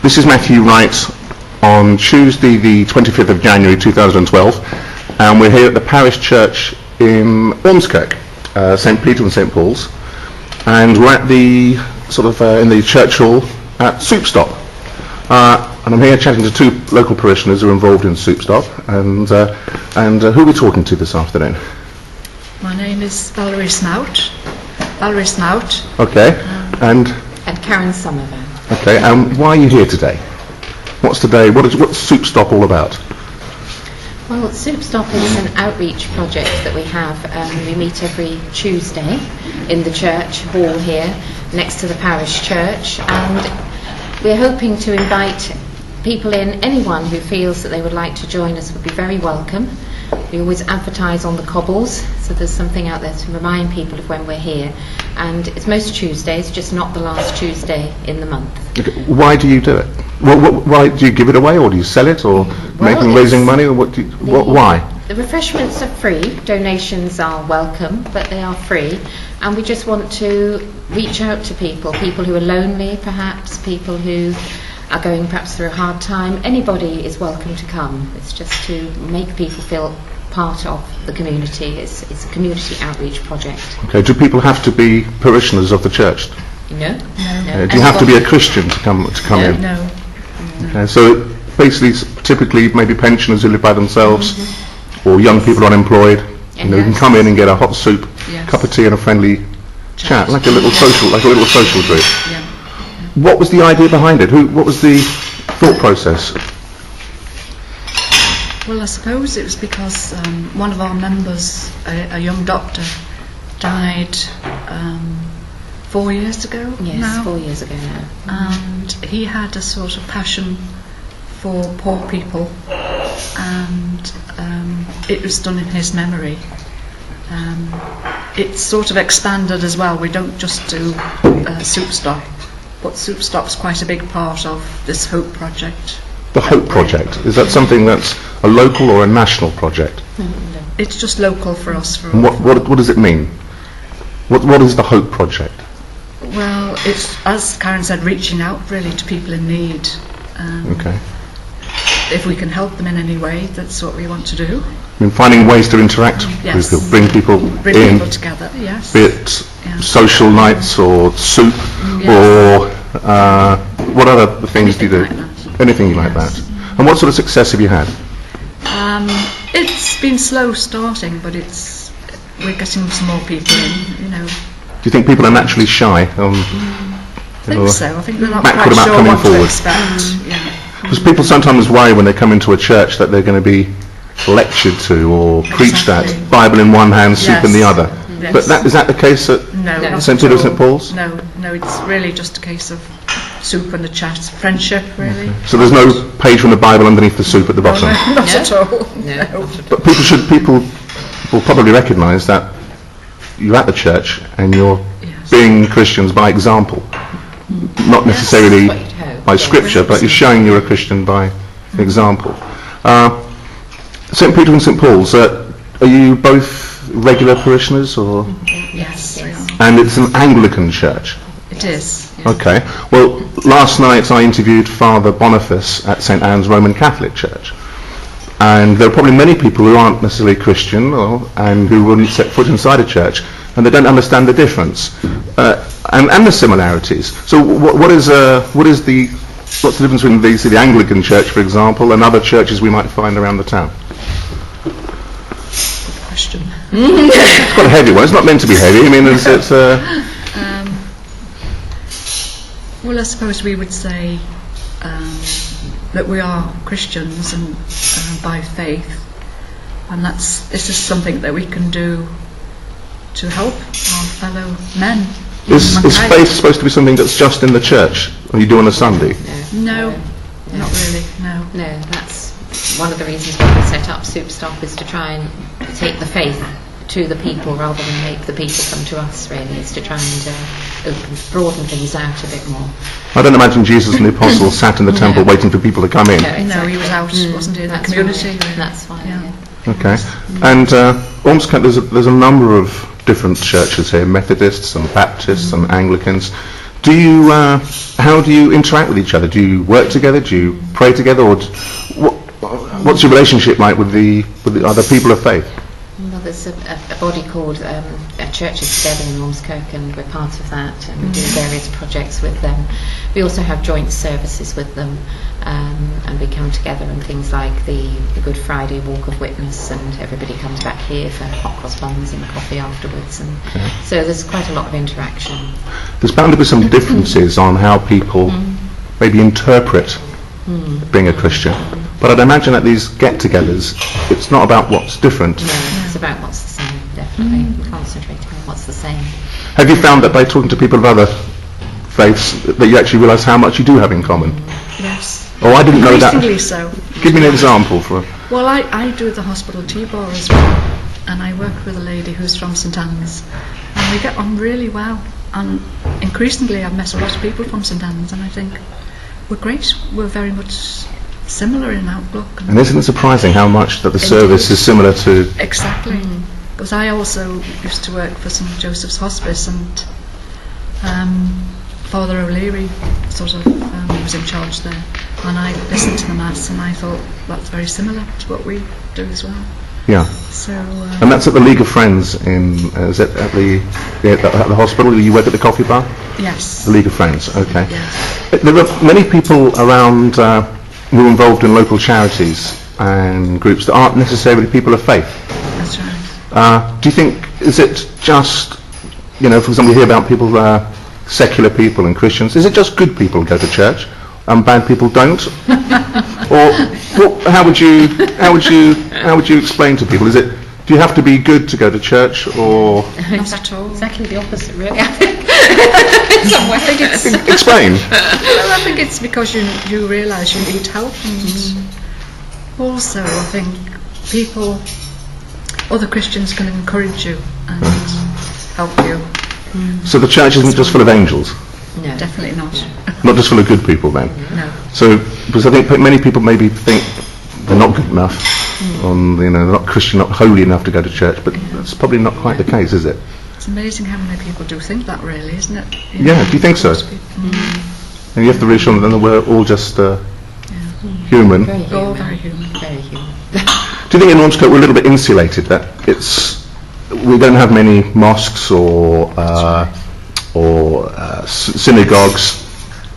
This is Matthew Wright on Tuesday the 25th of January 2012, and we're here at the Parish Church in Ormskirk, St Peter and St Paul's, and we're at the in the church hall at Soup Stop, and I'm here chatting to two local parishioners who are involved in Soup Stop, and who are we talking to this afternoon? My name is Valerie Snout. Okay, and Karen Somerville. Okay, why are you here today? What's Soup Stop all about? Well, Soup Stop is an outreach project that we have. We meet every Tuesday in the church hall here next to the parish church, and we're hoping to invite people in. Anyone who feels that they would like to join us would be very welcome. We always advertise on the cobbles, so there's something out there to remind people of when we're here. And it's most Tuesdays, just not the last Tuesday in the month. Okay. Why do you do it? Why do you give it away, or do you sell it, or raising money, or why? The refreshments are free. Donations are welcome, but they are free. And we just want to reach out to people who are lonely, perhaps, people who are going perhaps through a hard time. Anybody is welcome to come. It's just to make people feel part of the community. It's a community outreach project. Okay. Do people have to be parishioners of the church? No. Do you have to be a Christian to come in? No. Okay, so basically, typically maybe pensioners who live by themselves, or young people unemployed. You can come in and get a hot soup, cup of tea, and a friendly chat, like a little social group. Yeah. What was the idea behind it? What was the thought process? Well, I suppose it was because one of our members, a young doctor, died 4 years ago. Yes, now. 4 years ago now. And he had a sort of passion for poor people, and it was done in his memory. It's sort of expanded as well. We don't just do Soup Stop, but Soup Stop's quite a big part of this Hope Project. The Hope Project, is that something that's a local or a national project? It's just local for us. And what does it mean? What is the Hope Project? Well, it's, as Karen said, reaching out really to people in need. Okay. If we can help them in any way, that's what we want to do. I mean, finding ways to interact with people, bring people together, yes. Be it social nights or soup, or what other things do you do? Like that. Anything like that. And what sort of success have you had? It's been slow starting, but we're getting some more people in, Do you think people are naturally shy? I think so. I think they're not backward quite about sure coming what forward. to expect. Because people sometimes worry when they come into a church that they're going to be lectured to or preached at, Bible in one hand, soup in the other. Yes. But is that the case at St Peter and St Paul's? No, it's really just a case of soup and a chat, friendship, really. Okay. So there's no page from the Bible underneath the soup at the bottom? No, not at all. No. But people will probably recognise that you're at the church and you're being Christians by example, not necessarily by scripture, but you're showing you're a Christian by example. St Peter and St Paul's, are you both regular parishioners, or? Yes. And it's an Anglican church? It is. Yes. Okay. Well, last night I interviewed Father Boniface at St Anne's Roman Catholic Church, and there are probably many people who aren't necessarily Christian and who wouldn't set foot inside a church, and they don't understand the difference and the similarities. So what's the difference between the Anglican Church, for example, and other churches we might find around the town? Good question. It's quite a heavy one. It's not meant to be heavy. I mean, it's well, I suppose we would say that we are Christians and by faith, and this is something that we can do to help our fellow men. Is faith supposed to be something that's just in the church, or you do on a Sunday? No, not really, no. No, that's one of the reasons why we set up Soup Stop, is to try and take the faith to the people rather than make the people come to us, really, is to try and broaden things out a bit more. I don't imagine Jesus and the apostles sat in the temple waiting for people to come in. No, exactly. No, he was out, wasn't he, in the community? Right. That's fine, Okay. And Ormskirk, there's a number of different churches here, Methodists and Baptists and Anglicans. Do you? How do you interact with each other? Do you work together? Do you pray together? Or what's your relationship like with the other people of faith? Well, there's a body called Churches Together in Ormskirk, and we're part of that, and we do various projects with them. We also have joint services with them, and we come together on things like the Good Friday Walk of Witness, and everybody comes back here for hot cross buns and coffee afterwards, and so there's quite a lot of interaction. There's bound to be some differences on how people maybe interpret being a Christian. But I'd imagine at these get-togethers, it's not about what's different. No, it's about what's the same, definitely. Concentrating on what's the same. Have you found that by talking to people of other faiths that you actually realise how much you do have in common? Yes. Oh, I didn't know that. Increasingly so. Give me an example for. Well, I do the hospital tea bar as well, and I work with a lady who's from St Anne's, and we get on really well. And increasingly, I've met a lot of people from St Anne's, and I think we're great. We're very much similar in outlook. And isn't it surprising how much that the service is similar to? Exactly. Because I also used to work for St Joseph's Hospice, and Father O'Leary sort of was in charge there, and I listened to the Mass, and I thought that's very similar to what we do as well. Yeah. So. And that's at the League of Friends in. Is it at the hospital? You work at the coffee bar? Yes. The League of Friends. Okay. Yes. There are many people around who are involved in local charities and groups that aren't necessarily people of faith. That's right. Do you think, is it just, for example, you hear about people, secular people and Christians, is it just good people who go to church and bad people don't? Or how would you explain to people? Do you have to be good to go to church, or? Not at all. Exactly the opposite, really, I think. I think it's Explain. Well, I think it's because you realise you need help, and also I think other Christians can encourage you and help you. So the church isn't just full of angels? No. Definitely not. Not just full of good people then? No. So, because I think many people maybe think they're not good enough, they're not Christian, not holy enough to go to church, but that's probably not quite the case, is it? It's amazing how many people do think that, really, isn't it? Yeah, do you think so? And you have to reassure them that we're all just human. Very human. All very human. Very human. Do you think in Ormskirk we're a little bit insulated, that we don't have many mosques or synagogues,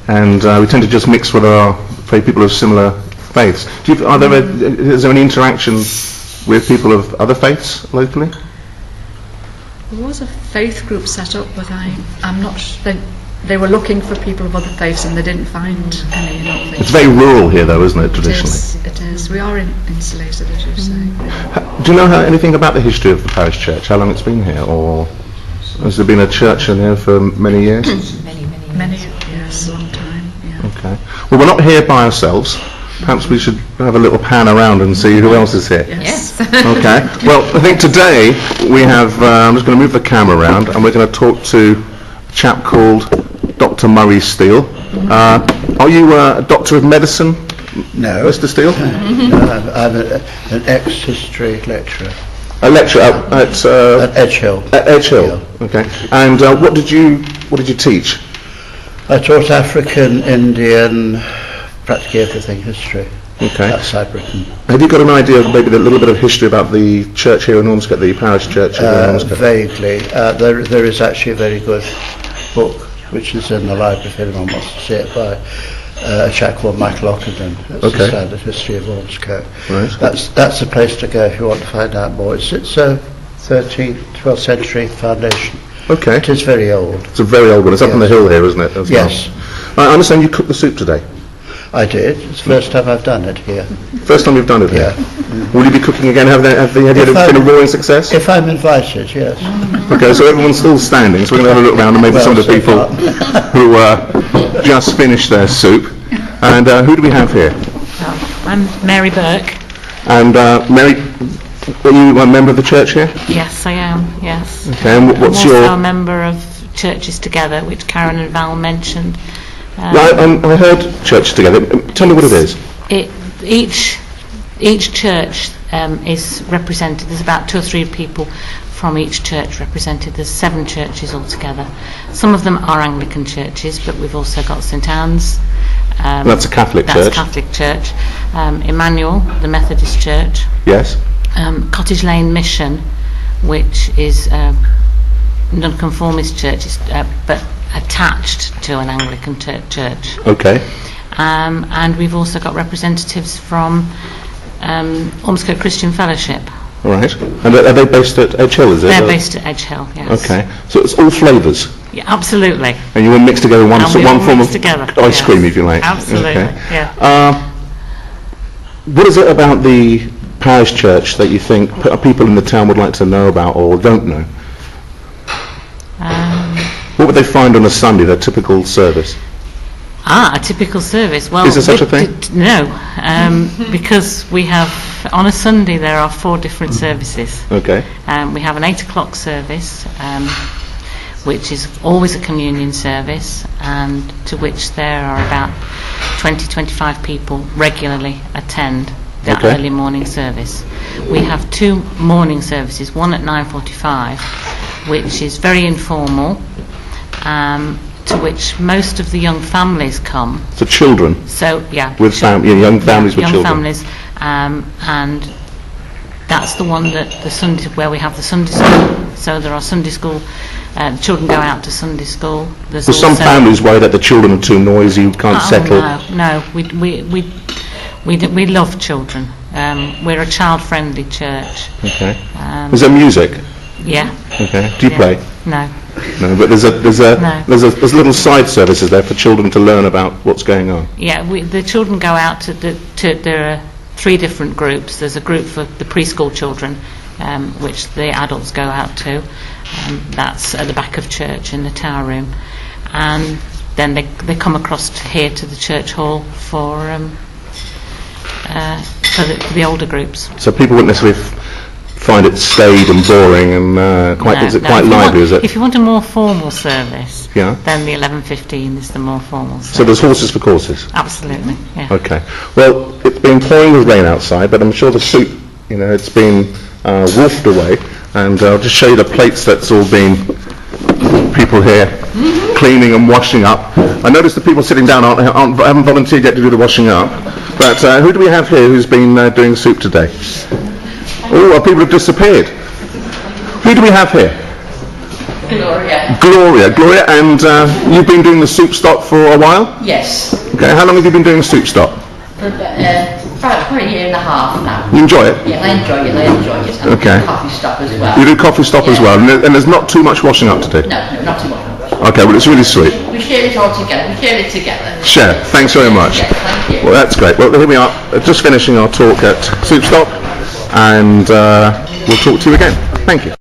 and we tend to just mix with our people of similar faiths? Is there any interaction with people of other faiths locally? There was a faith group set up, but I'm not. They were looking for people of other faiths, and they didn't find any. I don't think. It's very rural here, though, isn't it, traditionally? It is. We are insulated, as you say. Do you know anything about the history of the parish church? How long it's been here, or has there been a church in here for many years? Many. Yes, a long time. Yeah. Okay. Well, we're not here by ourselves. Perhaps we should have a little pan around and see who else is here. Yes. Okay. Well, I think today we have. I'm just going to move the camera around, and we're going to talk to a chap called Dr. Murray Steele. Are you a doctor of medicine? No. Mr. Steele? No, I'm an ex-history lecturer. A lecturer at Edgehill. At Edgehill. Okay. And what did you teach? I taught African, Indian, practically everything history. Okay. Outside Britain. Have you got an idea of maybe a little bit of history about the church here in Ormskirk, the parish church here in Ormskirk? Vaguely. There is actually a very good book which is in the library if anyone wants to see it, by a chap called Michael Ockenden. It's the standard history of Ormskirk. Right. That's the place to go if you want to find out more. It's a 13th, 12th century foundation. Okay. It is very old. It's a very old one. It's up on the hill here, isn't it? Yes. Well? I understand you cooked the soup today. I did. It's the first time I've done it here. First time you've done it here? Yeah. Will you be cooking again? Have you been a roaring success? If I'm invited, yes. Okay, so everyone's still standing, so we're going to have a look around and maybe some of the people who just finished their soup. And who do we have here? I'm Mary Burke. And Mary, are you a member of the church here? Yes, I am, yes. Okay, and what's I'm your... also a member of Churches Together, which Karen and Val mentioned. I heard Church Together. Tell me what it is. Each church is represented. There's about 2 or 3 people from each church represented. There's 7 churches altogether. Some of them are Anglican churches, but we've also got St Anne's. That's a Catholic church. That's a Catholic church. Emmanuel, the Methodist Church. Yes. Cottage Lane Mission, which is nonconformist church, but attached to an Anglican church. Okay. And we've also got representatives from Ormskirk Christian Fellowship. Right. And are they based at Edge Hill, is it? They're based at Edge Hill, yes. Okay. So it's all flavours? Yeah, absolutely. And you all mix together in one form of together, ice cream, if you like? Absolutely, okay. yeah. What is it about the parish church that you think people in the town would like to know about or don't know? What would they find on a Sunday, their typical service? A typical service. Well, is there such a thing? No, because we have, on a Sunday there are 4 different services. Okay. We have an 8 o'clock service, which is always a communion service, and to which there are about 20-25 people regularly attend that early morning service. We have 2 morning services, one at 9:45, which is very informal, to which most of the young families come. So children? So, yeah. With young families with young children? Young families, and that's the one that where we have the Sunday school. So there are Sunday school, children go out to Sunday school. There's Well, some families worry that the children are too noisy, you can't settle. No, we love children. We're a child-friendly church. Okay. Is there music? Yeah. Okay. Do you play? No. No, but there's little side services there for children to learn about what's going on. Yeah, the children go out to there are 3 different groups. There's a group for the preschool children, which the adults go out to. That's at the back of church in the tower room, and then they come across here to the church hall for the older groups. So people wouldn't necessarily find it staid and boring and quite lively, is it? If you want a more formal service, yeah, then the 11:15 is the more formal service. So there's horses for courses? Absolutely, yeah. Okay. Well, it's been pouring with rain outside, but I'm sure the soup, it's been wolfed away, and I'll just show you the plates that's all been people here cleaning and washing up. I noticed the people sitting down haven't volunteered yet to do the washing up, but who do we have here who's been doing soup today? Oh, people have disappeared. Who do we have here? Gloria, and you've been doing the soup stock for a while? Yes. Okay, how long have you been doing the soup stock? For about a year and a half now. You enjoy it? Yeah, I enjoy it. And okay. Coffee stop as well. You do coffee stop as well, and there's not too much washing up to do? No, not too much. Okay, well it's really sweet. We share it all together. We share it together. Share. Thanks very much. Yes, thank you. Well, that's great. Well, here we are, just finishing our talk at Soup Stop, and we'll talk to you again. Thank you.